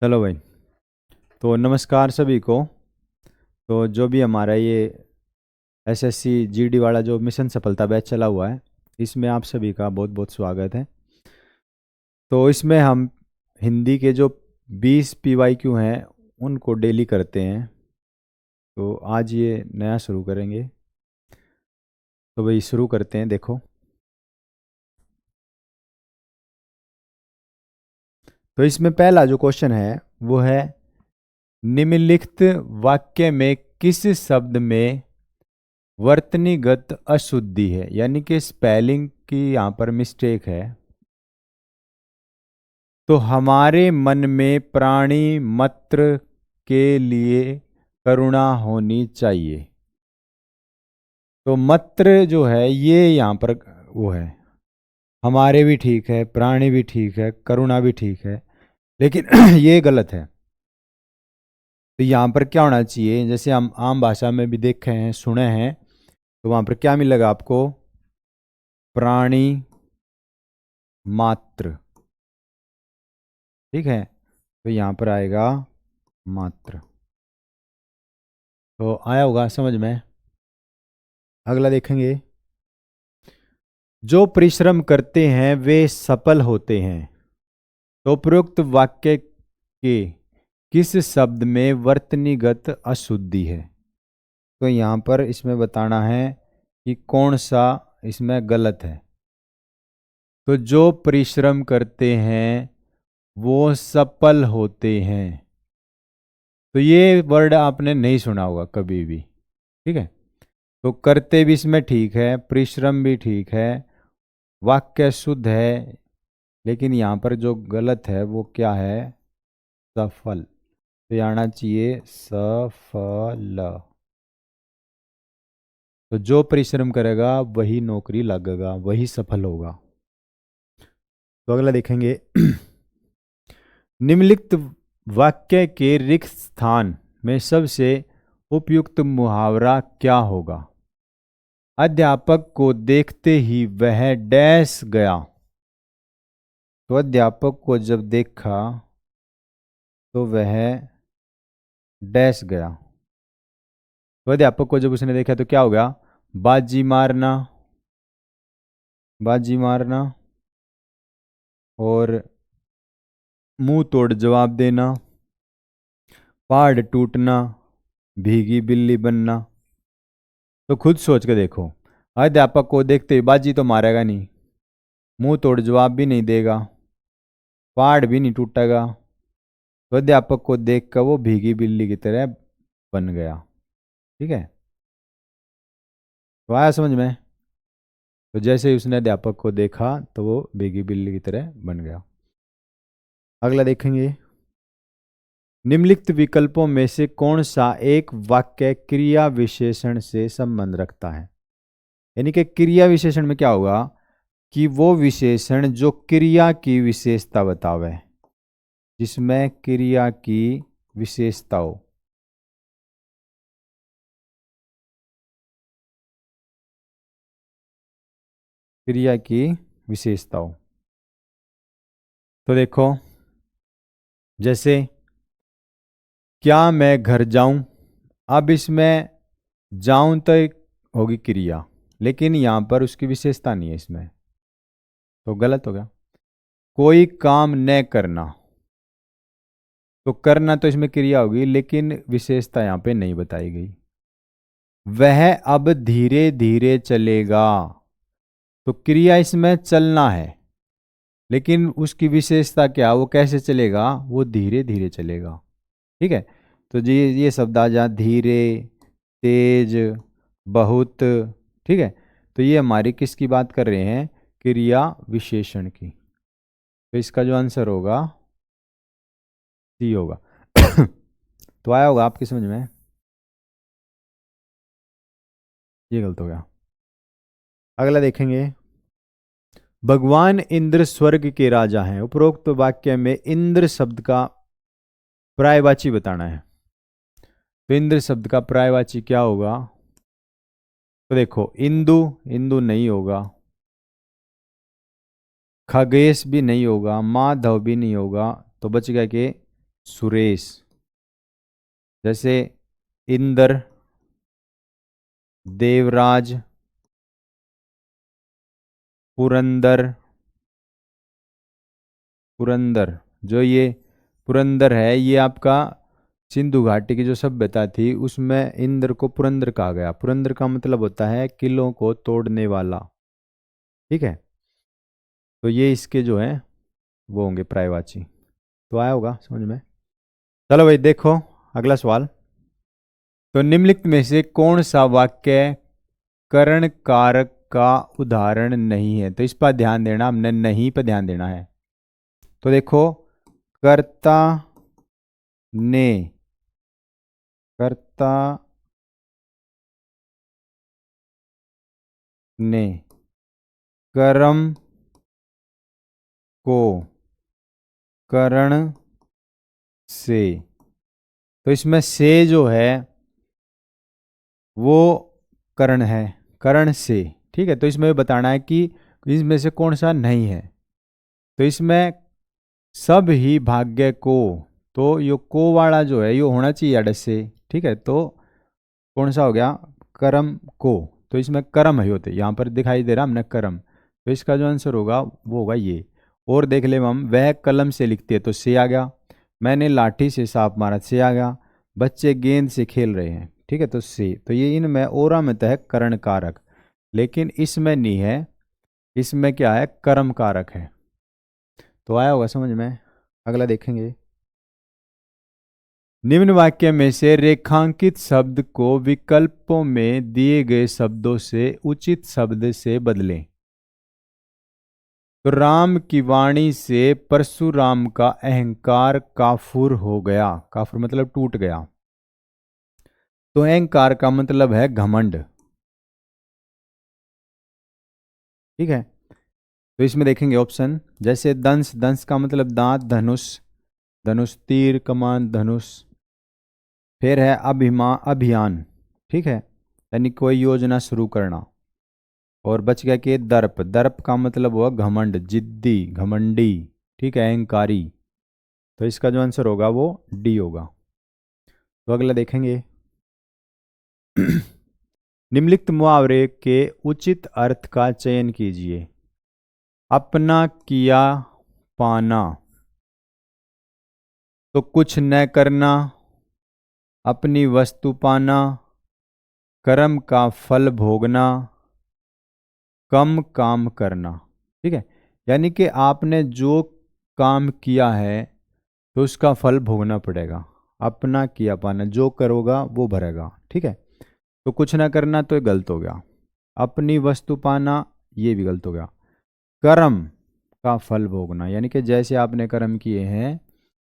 चलो भाई। तो नमस्कार सभी को। तो जो भी हमारा ये एसएससी जीडी वाला जो मिशन सफलता बैच चला हुआ है, इसमें आप सभी का बहुत बहुत स्वागत है। तो इसमें हम हिंदी के जो 20 पीवाईक्यू हैं उनको डेली करते हैं। तो आज ये नया शुरू करेंगे। तो भाई शुरू करते हैं। देखो, तो इसमें पहला जो क्वेश्चन है वो है, निम्नलिखित वाक्य में किस शब्द में वर्तनीगत अशुद्धि है, यानी कि स्पेलिंग की यहाँ पर मिस्टेक है। तो हमारे मन में प्राणी मात्र के लिए करुणा होनी चाहिए। तो मात्र जो है ये यहाँ पर वो है, हमारे भी ठीक है, प्राणी भी ठीक है, करुणा भी ठीक है, लेकिन ये गलत है। तो यहाँ पर क्या होना चाहिए, जैसे हम आम भाषा में भी देखे हैं, सुने हैं, तो वहाँ पर क्या मिलेगा आपको? प्राणी मात्र। ठीक है, तो यहाँ पर आएगा मात्र। तो आया होगा समझ में। अगला देखेंगे, जो परिश्रम करते हैं वे सफल होते हैं। तो उपरोक्त वाक्य के किस शब्द में वर्तनीगत अशुद्धि है? तो यहाँ पर इसमें बताना है कि कौन सा इसमें गलत है। तो जो परिश्रम करते हैं वो सफल होते हैं। तो ये वर्ड आपने नहीं सुना होगा कभी भी। ठीक है, तो करते भी इसमें ठीक है, परिश्रम भी ठीक है, वाक्य शुद्ध है, लेकिन यहाँ पर जो गलत है वो क्या है? सफल। तो ये आना चाहिए सफल। तो जो परिश्रम करेगा वही नौकरी लगेगा, वही सफल होगा। तो अगला देखेंगे, निम्नलिखित वाक्य के रिक्त स्थान में सबसे उपयुक्त मुहावरा क्या होगा? अध्यापक को देखते ही वह डैश गया। तो अध्यापक को जब देखा तो वह डैश गया। तो अध्यापक को जब उसने देखा तो क्या हो गया? बाजी मारना, बाजी मारना, और मुंह तोड़ जवाब देना, पहाड़ टूटना, भीगी बिल्ली बनना। तो खुद सोच के देखो, अध्यापक को देखते ही बाजी तो मारेगा नहीं, मुंह तोड़ जवाब भी नहीं देगा, पहाड़ भी नहीं टूटेगा, तो अध्यापक को देख कर वो भीगी बिल्ली की तरह बन गया। ठीक है, तो आया समझ में। तो जैसे ही उसने अध्यापक को देखा तो वो भीगी बिल्ली की तरह बन गया। अगला देखेंगे, निम्नलिखित विकल्पों में से कौन सा एक वाक्य क्रिया विशेषण से संबंध रखता है? यानी कि क्रिया विशेषण में क्या होगा कि वो विशेषण जो क्रिया की विशेषता बतावे, जिसमें क्रिया की विशेषता हो। क्रिया की विशेषता हो। तो देखो, जैसे क्या मैं घर जाऊं, अब इसमें जाऊं तो एक होगी क्रिया, लेकिन यहां पर उसकी विशेषता नहीं है इसमें, तो गलत हो गया। कोई काम न करना, तो करना तो इसमें क्रिया होगी, लेकिन विशेषता यहां पे नहीं बताई गई। वह अब धीरे धीरे चलेगा, तो क्रिया इसमें चलना है, लेकिन उसकी विशेषता क्या, वो कैसे चलेगा? वो धीरे धीरे चलेगा। ठीक है, तो ये शब्द आ जा, धीरे, तेज, बहुत। ठीक है, तो ये हमारी किसकी बात कर रहे हैं? क्रिया विशेषण की। तो इसका जो आंसर होगा सी होगा। तो आया होगा आपकी समझ में। ये गलत हो गया। अगला देखेंगे, भगवान इंद्र स्वर्ग के राजा हैं। उपरोक्त वाक्य में इंद्र शब्द का पर्यायवाची बताना है। तो इंद्र शब्द का पर्यायवाची क्या होगा? तो देखो, इंदु, इंदु नहीं होगा, खगेश भी नहीं होगा, माधव भी नहीं होगा, तो बच गया कि सुरेश। जैसे इंद्र, देवराज, पुरंदर। पुरंदर, जो ये पुरंदर है, ये आपका सिंधु घाटी की जो सभ्यता थी उसमें इंद्र को पुरंदर कहा गया। पुरंदर का मतलब होता है किलों को तोड़ने वाला। ठीक है, तो ये इसके जो है वो होंगे पर्यायवाची। तो आया होगा समझ में। चलो भाई देखो अगला सवाल। तो निम्नलिखित में से कौन सा वाक्य करण कारक का उदाहरण नहीं है? तो इस पर ध्यान देना, हमने नहीं पर ध्यान देना है। तो देखो, कर्ता ने, कर्ता ने कर्म को करण से। तो इसमें से जो है वो करण है, करण से। ठीक है, तो इसमें बताना है कि इसमें से कौन सा नहीं है। तो इसमें सब ही भाग्य को, तो यो को वाला जो है यो होना चाहिए अड से। ठीक है, तो कौन सा हो गया? कर्म को। तो इसमें कर्म है होते, यहाँ पर दिखाई दे रहा हमने कर्म। तो इसका जो आंसर होगा वो होगा ये। और देख ले हम, वह कलम से लिखती है तो से आ गया। मैंने लाठी से सांप मारा, से आ गया। बच्चे गेंद से खेल रहे हैं, ठीक है, तो से। तो ये इनमें ओरा में तो है करण कारक, लेकिन इसमें नहीं है। इसमें क्या है? कर्म कारक है। तो आया होगा समझ में। अगला देखेंगे। निम्न वाक्य में से रेखांकित शब्द को विकल्पों में दिए गए शब्दों से उचित शब्द से बदलें। तो राम की वाणी से परशुराम का अहंकार काफुर हो गया। काफुर मतलब टूट गया। तो अहंकार का मतलब है घमंड। ठीक है, तो इसमें देखेंगे ऑप्शन। जैसे दंश, दंश का मतलब दांत, धनुष, धनुष तीर कमान धनुष। फिर है अभियान, ठीक है, यानी कोई योजना शुरू करना। और बच गया कि दर्प, दर्प का मतलब हुआ घमंड, जिद्दी, घमंडी। ठीक है, अहंकारी। तो इसका जो आंसर होगा वो डी होगा। तो अगला देखेंगे। निम्नलिखित मुहावरे के उचित अर्थ का चयन कीजिए। अपना किया पाना, तो कुछ न करना, अपनी वस्तु पाना, कर्म का फल भोगना, कम काम करना। ठीक है, यानी कि आपने जो काम किया है तो उसका फल भोगना पड़ेगा। अपना किया पाना, जो करोगा वो भरेगा। ठीक है, तो कुछ ना करना तो ये गलत हो गया। अपनी वस्तु पाना, ये भी गलत हो गया। कर्म का फल भोगना, यानी कि जैसे आपने कर्म किए हैं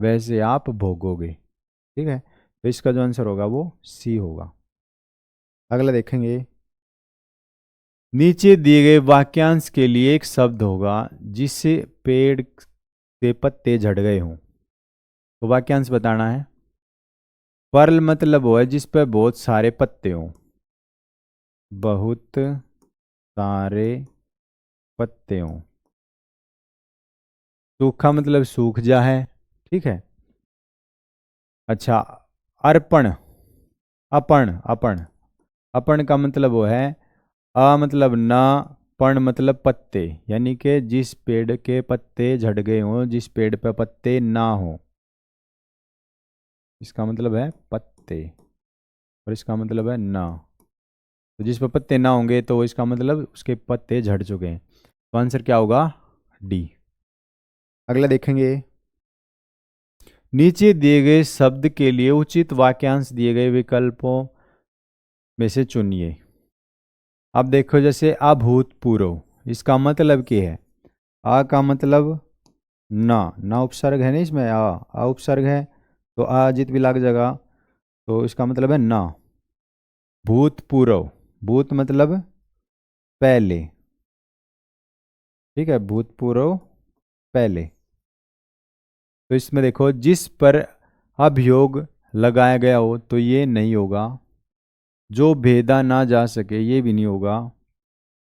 वैसे आप भोगोगे। ठीक है, तो इसका जो आंसर होगा वो सी होगा। अगला देखेंगे। नीचे दिए गए वाक्यांश के लिए एक शब्द होगा जिससे पेड़ के पत्ते झड़ गए हों। तो वाक्यांश बताना है। पर्ल मतलब वो है जिस पर बहुत सारे पत्ते हों, बहुत सारे पत्ते हों। सूखा मतलब सूख जा है। ठीक है, अच्छा। अर्पण, अपण, अपण, अपण का मतलब वो है अ मतलब ना, पण मतलब पत्ते, यानी कि जिस पेड़ के पत्ते झड़ गए हों, जिस पेड़ पे पत्ते ना हो, इसका मतलब है पत्ते। और इसका मतलब है ना। तो जिस पर पत्ते ना होंगे तो इसका मतलब उसके पत्ते झड़ चुके हैं। तो आंसर क्या होगा? डी। अगला देखेंगे। नीचे दिए गए शब्द के लिए उचित वाक्यांश दिए गए विकल्पों में से चुनिए। अब देखो, जैसे अभूतपूर्व, इसका मतलब क्या है? आ का मतलब ना, ना उपसर्ग है ना इसमें, आ उपसर्ग है तो आ जित भी लग जाएगा। तो इसका मतलब है ना। भूतपूर्व, भूत मतलब पहले। ठीक है, भूतपूर्व पहले। तो इसमें देखो, जिस पर अभियोग लगाया गया हो तो ये नहीं होगा। जो भेदा ना जा सके ये भी नहीं होगा।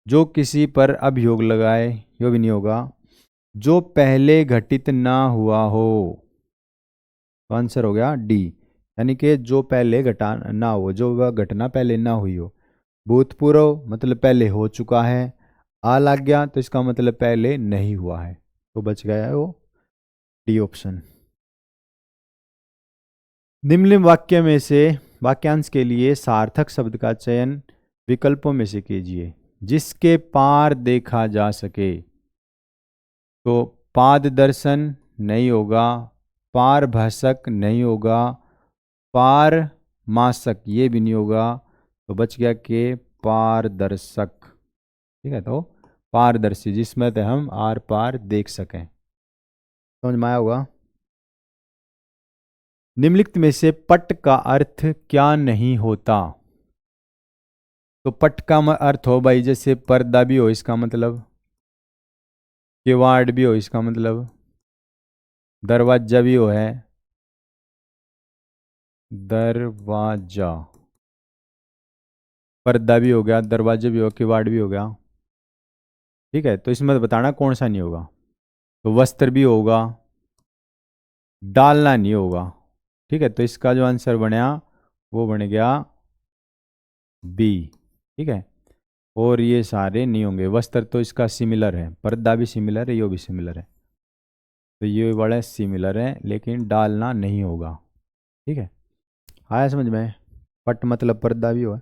जो किसी पर अभियोग लगाए ये भी नहीं होगा। जो पहले घटित ना हुआ हो, तो आंसर हो गया डी, यानी कि जो पहले घटा ना हो, जो वह घटना पहले ना हुई हो। भूतपूर्व मतलब पहले हो चुका है, आ लग गया तो इसका मतलब पहले नहीं हुआ है, तो बच गया है वो डी ऑप्शन। निम्नलिखित वाक्य में से वाक्यांश के लिए सार्थक शब्द का चयन विकल्पों में से कीजिए। जिसके पार देखा जा सके, तो पाद दर्शन नहीं होगा, पार भाषक नहीं होगा, पार मासक ये भी नहीं होगा, तो बच गया कि पारदर्शक। ठीक है, तो पारदर्शी जिसमें तो हम आर पार देख सकें। समझ में आया होगा। निम्नलिखित में से पट का अर्थ क्या नहीं होता? तो पट का अर्थ हो भाई, जैसे पर्दा भी हो इसका मतलब, किवाड़ भी हो इसका मतलब, दरवाजा भी हो है, दरवाजा, पर्दा भी हो गया, दरवाजा भी हो, किवाड़ भी हो गया। ठीक है, तो इसमें बताना कौन सा नहीं होगा। तो वस्त्र भी होगा, डालना नहीं होगा। ठीक है, तो इसका जो आंसर बनया वो बन गया बी। ठीक है, और ये सारे नहीं होंगे। वस्त्र तो इसका सिमिलर है, पर्दा भी सिमिलर है, ये भी सिमिलर है, तो ये बड़े सिमिलर है, लेकिन डालना नहीं होगा। ठीक है, आया समझ में। पट मतलब पर्दा भी हो।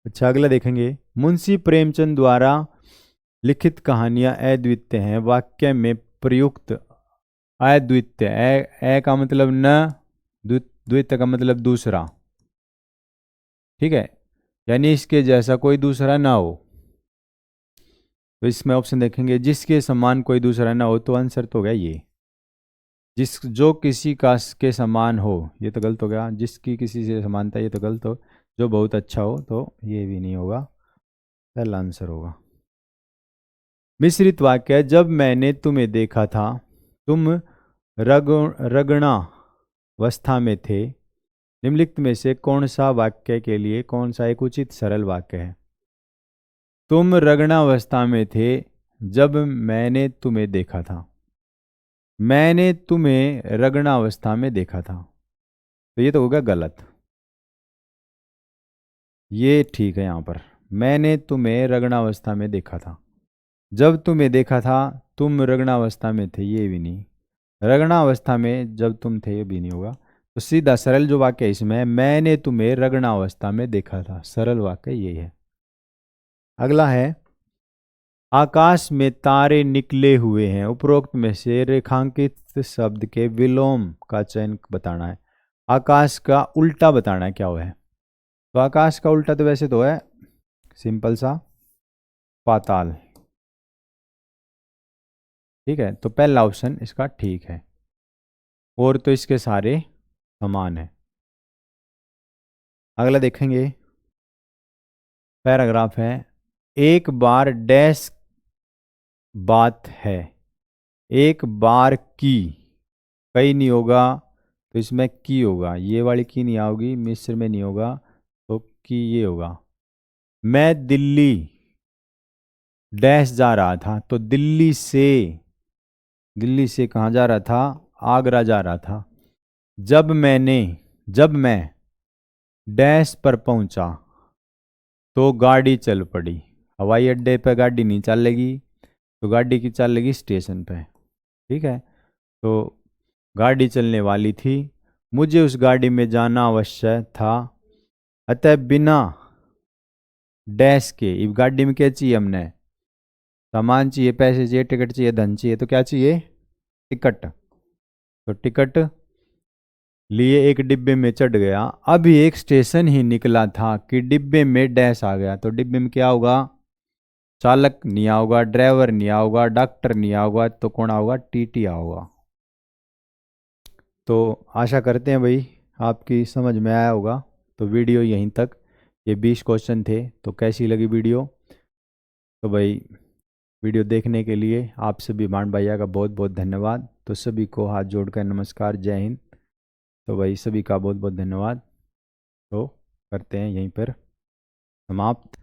अच्छा, अगला देखेंगे। मुंशी प्रेमचंद द्वारा लिखित कहानियां अद्वितीय हैं। वाक्य में प्रयुक्त अद्वितीय, ए का मतलब न, द्वितीय का मतलब दूसरा। ठीक है, यानी इसके जैसा कोई दूसरा ना हो। तो इसमें ऑप्शन देखेंगे, जिसके समान कोई दूसरा ना हो, तो आंसर तो हो गया ये। जो किसी का के समान हो, ये तो गलत हो गया। जिसकी किसी से समानता, ये तो गलत हो। जो बहुत अच्छा हो, तो ये भी नहीं होगा, पहला आंसर होगा। मिश्रित वाक्य। जब मैंने तुम्हें देखा था, तुम रगणावस्था में थे। निम्नलिखित में से कौन सा वाक्य के लिए कौन सा एक उचित सरल वाक्य है? तुम रगणावस्था में थे जब मैंने तुम्हें देखा था। मैंने तुम्हें रगणावस्था में देखा था, तो ये तो होगा गलत। ये ठीक है, यहां पर मैंने तुम्हें रगणावस्था में देखा था। जब तुम्हें देखा था, तुम रगणावस्था में थे, ये भी नहीं। रगणावस्था में जब तुम थे, ये भी नहीं होगा। तो सीधा सरल जो वाक्य है इसमें, मैंने तुम्हें रगणावस्था में देखा था, सरल वाक्य यही है। अगला है, आकाश में तारे निकले हुए हैं। उपरोक्त में से रेखांकित शब्द के विलोम का चयन बताना है। आकाश का उल्टा बताना है क्या हुआ है। तो आकाश का उल्टा तो वैसे तो है सिंपल सा, पाताल। ठीक है, तो पहला ऑप्शन इसका ठीक है, और तो इसके सारे समान है। अगला देखेंगे, पैराग्राफ है। एक बार डैश बात है, एक बार की, कई नहीं होगा, तो इसमें की होगा। ये वाली की नहीं आओगी, मिस्र में नहीं होगा, तो की ये होगा। मैं दिल्ली डैश जा रहा था, तो दिल्ली से कहाँ जा रहा था? आगरा जा रहा था। जब मैं डैश पर पहुंचा, तो गाड़ी चल पड़ी। हवाई अड्डे पे गाड़ी नहीं चलेगी, तो गाड़ी की चलेगी स्टेशन पे। ठीक है, तो गाड़ी चलने वाली थी, मुझे उस गाड़ी में जाना अवश्य था, अतः बिना डैश के, इस गाड़ी में क्या चाहिए हमने? सामान चाहिए, पैसे चाहिए, टिकट चाहिए, धन चाहिए, तो क्या चाहिए? टिकट। तो टिकट लिए एक डिब्बे में चढ़ गया। अभी एक स्टेशन ही निकला था कि डिब्बे में डैश आ गया। तो डिब्बे में क्या होगा? चालक नहीं आओगा, ड्राइवर नहीं आओगा, डॉक्टर नहीं आओगा, तो कौन आओगा? टीटी आओगा। तो आशा करते हैं भाई आपकी समझ में आया होगा। तो वीडियो यहीं तक, ये 20 क्वेश्चन थे। तो कैसी लगी वीडियो? तो भाई वीडियो देखने के लिए आप सभी मान भैया का बहुत बहुत धन्यवाद। तो सभी को हाथ जोड़कर नमस्कार, जय हिंद। तो भाई सभी का बहुत बहुत धन्यवाद। तो करते हैं यहीं पर समाप्त।